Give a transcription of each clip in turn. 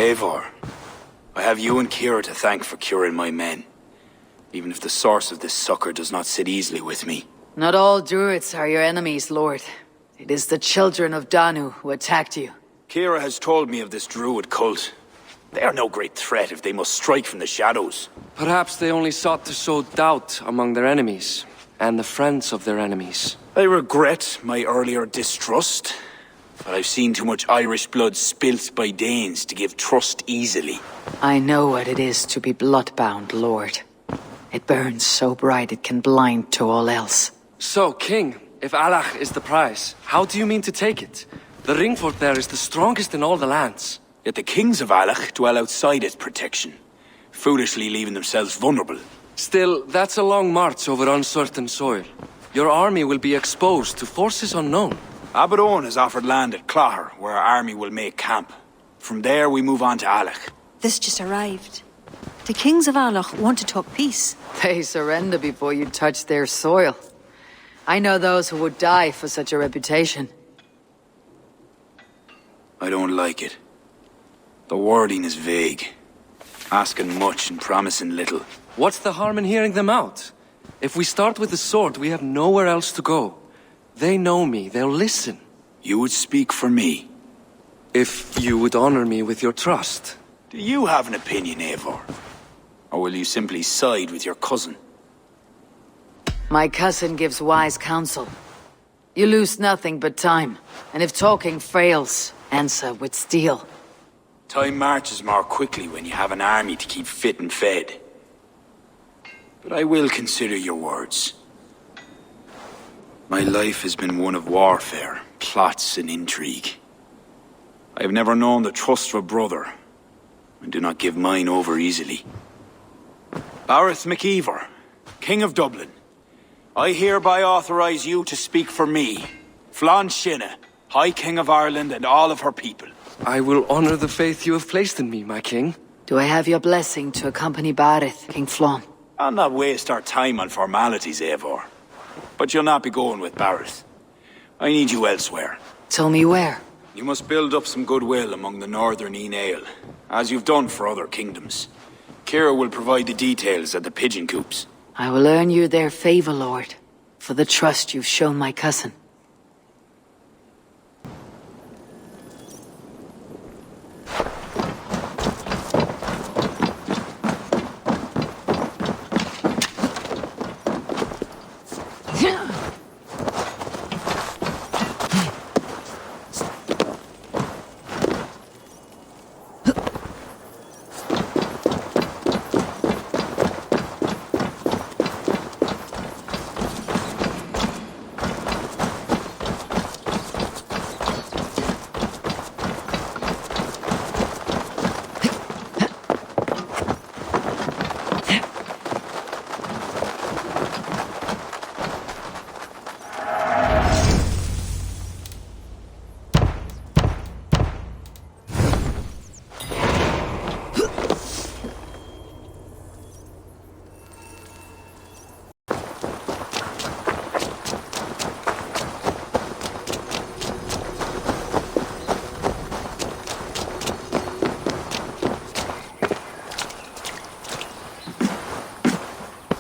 Eivor, I have you and Kira to thank for curing my men. Even if the source of this succor does not sit easily with me. Not all Druids are your enemies, Lord. It is the Children of Danu who attacked you. Kira has told me of this Druid cult. They are no great threat if they must strike from the shadows. Perhaps they only sought to sow doubt among their enemies, and the friends of their enemies. I regret my earlier distrust, but I've seen too much Irish blood spilt by Danes to give trust easily. I know what it is to be bloodbound, Lord. It burns so bright it can blind to all else. So, King, if Alach is the prize, how do you mean to take it? The ring fort there is the strongest in all the lands. Yet the kings of Alach dwell outside its protection, foolishly leaving themselves vulnerable. Still, that's a long march over uncertain soil. Your army will be exposed to forces unknown. Abaddon has offered land at Clogher, where our army will make camp. From there, we move on to Alach. This just arrived. The kings of Alach want to talk peace. They surrender before you touch their soil. I know those who would die for such a reputation. I don't like it. The wording is vague. Asking much and promising little. What's the harm in hearing them out? If we start with the sword, we have nowhere else to go. They know me, they'll listen. You would speak for me. If you would honor me with your trust. Do you have an opinion, Eivor? Or will you simply side with your cousin? My cousin gives wise counsel. You lose nothing but time, and if talking fails, answer with steel. Time marches more quickly when you have an army to keep fit and fed. But I will consider your words. My life has been one of warfare, plots and intrigue. I have never known the trust of a brother, and do not give mine over easily. Bareth MacEivor, King of Dublin, I hereby authorize you to speak for me, Flann Sinna, High King of Ireland and all of her people. I will honor the faith you have placed in me, my king. Do I have your blessing to accompany Bareth, King Flann? I'll not waste our time on formalities, Eivor. But you'll not be going with Bareth. I need you elsewhere. Tell me where. You must build up some goodwill among the northern Aile, as you've done for other kingdoms. Kira will provide the details at the pigeon coops. I will earn you their favor, Lord, for the trust you've shown my cousin.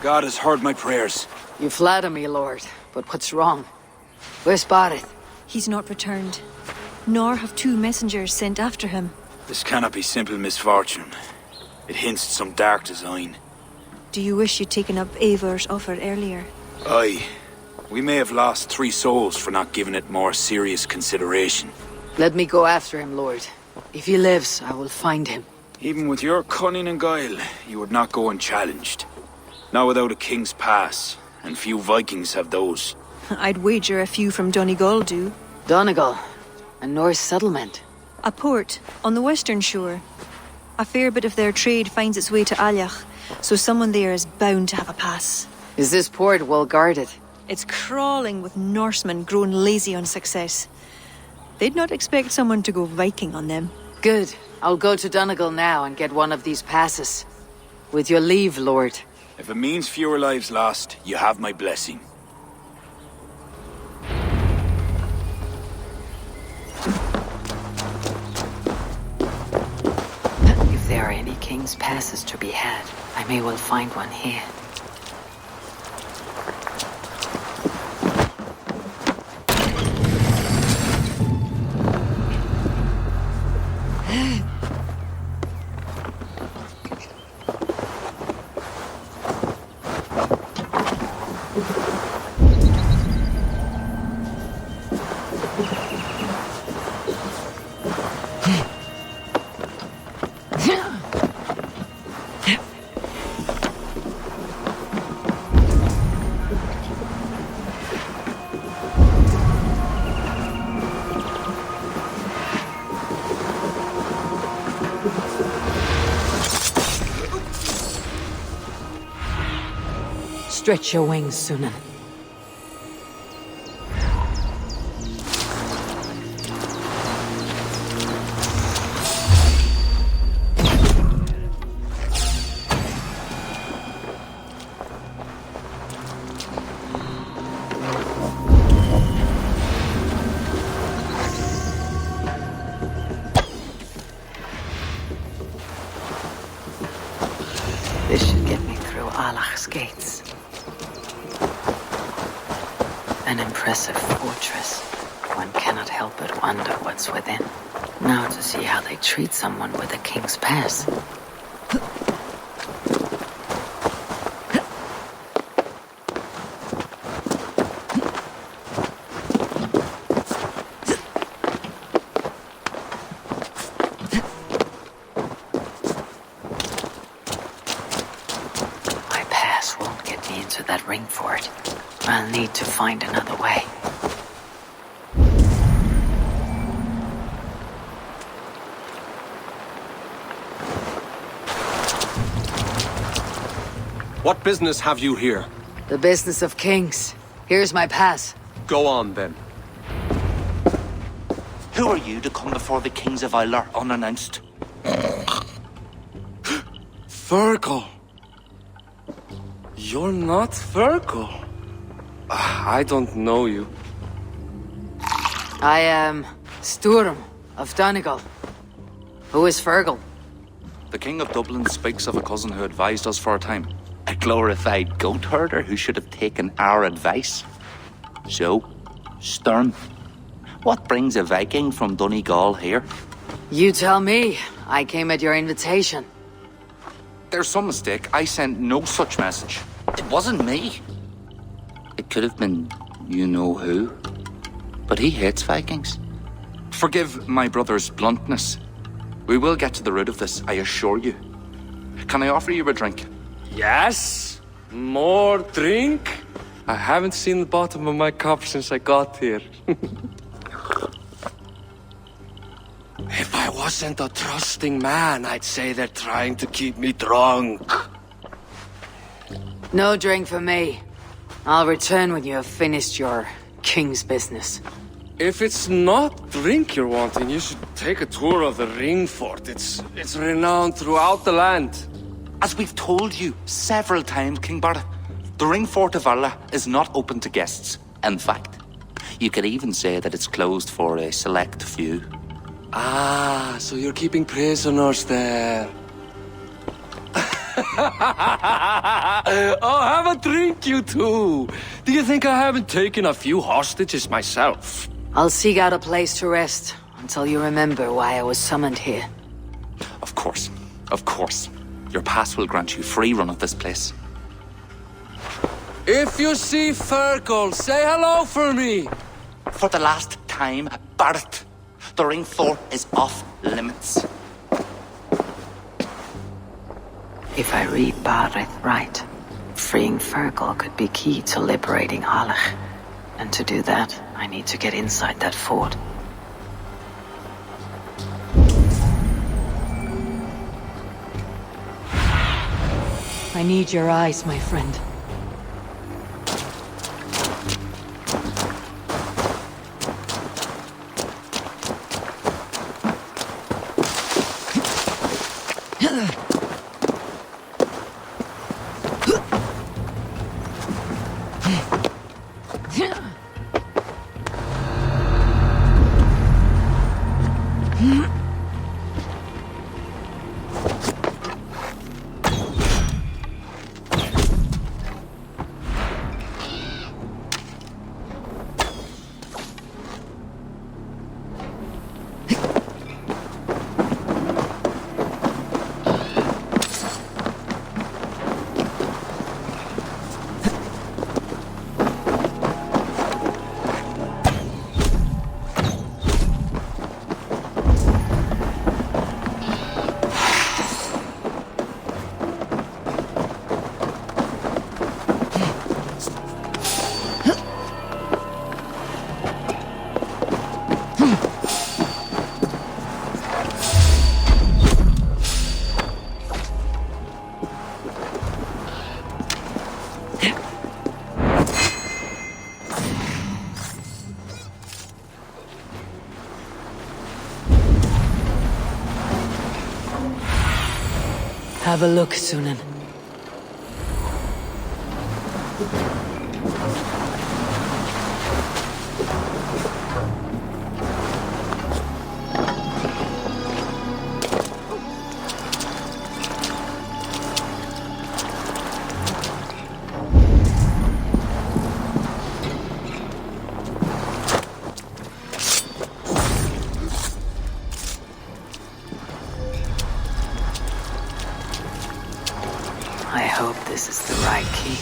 God has heard my prayers. You flatter me, Lord, but what's wrong? Where's Bareth? He's not returned, nor have two messengers sent after him. This cannot be simple misfortune. It hints at some dark design. Do you wish you'd taken up Eivor's offer earlier? Aye. We may have lost 3 souls for not giving it more serious consideration. Let me go after him, Lord. If he lives, I will find him. Even with your cunning and guile, you would not go unchallenged. Not without a king's pass, and few Vikings have those. I'd wager a few from Donegal do. Donegal, a Norse settlement. A port on the western shore. A fair bit of their trade finds its way to Allach, so someone there is bound to have a pass. Is this port well guarded? It's crawling with Norsemen grown lazy on success. They'd not expect someone to go Viking on them. Good. I'll go to Donegal now and get one of these passes. With your leave, Lord. If it means fewer lives lost, you have my blessing. king's passes to be had. I may well find one here. Stretch your wings, Sunan. This should get me through Alach's gates. An impressive fortress. One cannot help but wonder what's within. Now to see how they treat someone with a king's pass. My pass won't get me into that ring fort. I'll need to find another way. What business have you here? The business of kings. Here's my pass. Go on, then. Who are you to come before the kings of Eivor unannounced? Virgil! You're not Virgil. I don't know you. I am Sturm of Donegal. Who is Fergal? The King of Dublin speaks of a cousin who advised us for a time. A glorified goat herder who should have taken our advice. So, Sturm, what brings a Viking from Donegal here? You tell me. I came at your invitation. There's some mistake. I sent no such message. It wasn't me. It could have been you-know-who. But he hates Vikings. Forgive my brother's bluntness. We will get to the root of this, I assure you. Can I offer you a drink? Yes? More drink? I haven't seen the bottom of my cup since I got here. If I wasn't a trusting man, I'd say they're trying to keep me drunk. No drink for me. I'll return when you have finished your king's business. If it's not drink you're wanting, you should take a tour of the ring fort. It's renowned throughout the land. As we've told you several times, King Barda, the ring fort of Arla is not open to guests. In fact, you could even say that it's closed for a select few. Ah, so you're keeping prisoners there. Oh, have a drink, you two. Do you think I haven't taken a few hostages myself? I'll seek out a place to rest until you remember why I was summoned here. Of course, of course. Your pass will grant you free run of this place. If you see Fergal, say hello for me. For the last time, Barret, the ring fort is off limits. If I read Barrett right, freeing Fergal could be key to liberating Harlech. And to do that, I need to get inside that fort. I need your eyes, my friend. Have a look, Sunan. I hope this is the right key.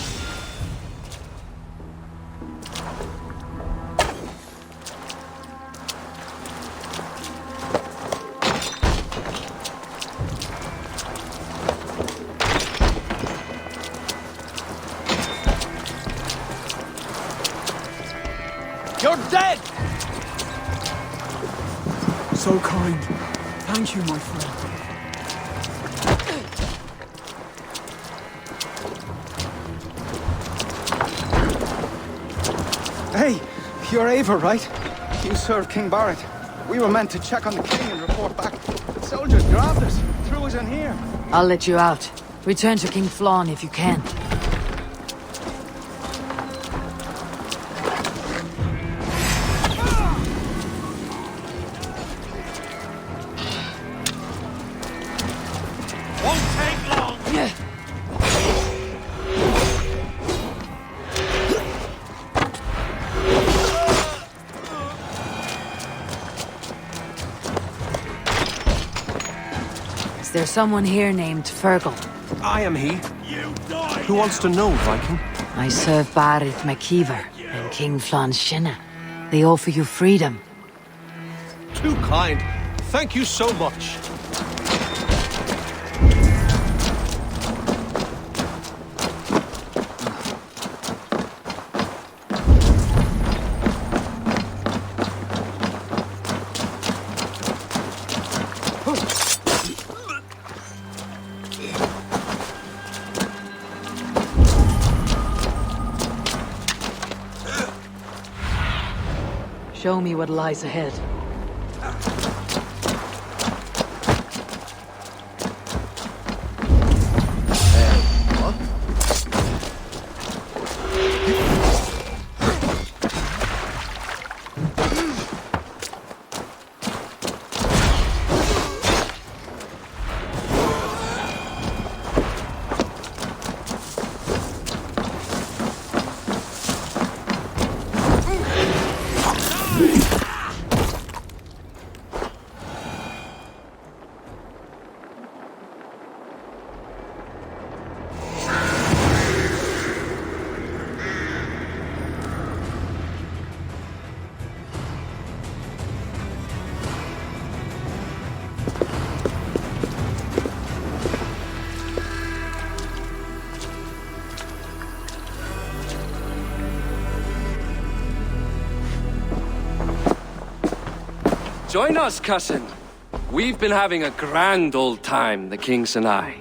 You're dead! So kind. Thank you, my friend. Hey, you're Eivor, right? You serve King Barrett. We were meant to check on the king and report back. The soldiers grabbed us, threw us in here. I'll let you out. Return to King Flann if you can. Won't take long! Is there someone here named Fergal? I am he. Who wants to know, Viking? I serve Barrett McKeever and King Flann Sinna. They offer you freedom. Too kind. Thank you so much. Show me what lies ahead. Join us, cousin. We've been having a grand old time, the kings and I.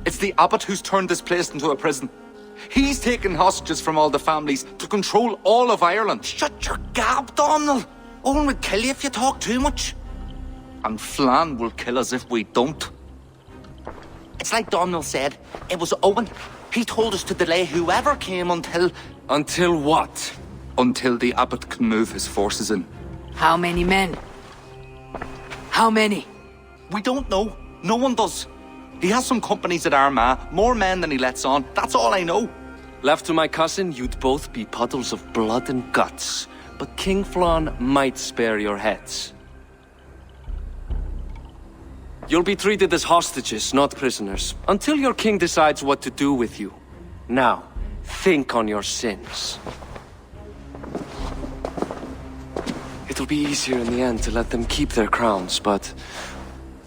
It's the abbot who's turned this place into a prison. He's taken hostages from all the families to control all of Ireland. Shut your gab, Domhnall. Owen will kill you if you talk too much. And Flann will kill us if we don't. It's like Domhnall said, it was Owen. He told us to delay whoever came until... Until what? Until the abbot can move his forces in. How many men? How many? We don't know. No one does. He has some companies at Armagh, more men than he lets on. That's all I know. Left to my cousin, you'd both be puddles of blood and guts. But King Flann might spare your heads. You'll be treated as hostages, not prisoners, until your king decides what to do with you. Now, think on your sins. It'll be easier in the end to let them keep their crowns, but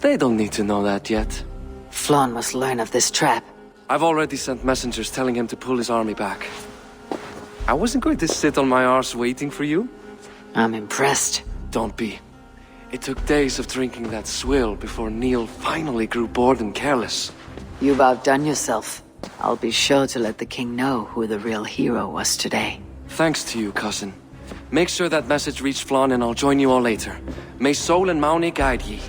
they don't need to know that yet. Flann must learn of this trap. I've already sent messengers telling him to pull his army back. I wasn't going to sit on my arse waiting for you. I'm impressed. Don't be. It took days of drinking that swill before Neil finally grew bored and careless. You've outdone yourself. I'll be sure to let the king know who the real hero was today. Thanks to you, cousin. Make sure that message reached Flann and I'll join you all later. May Soul and Mauni guide ye.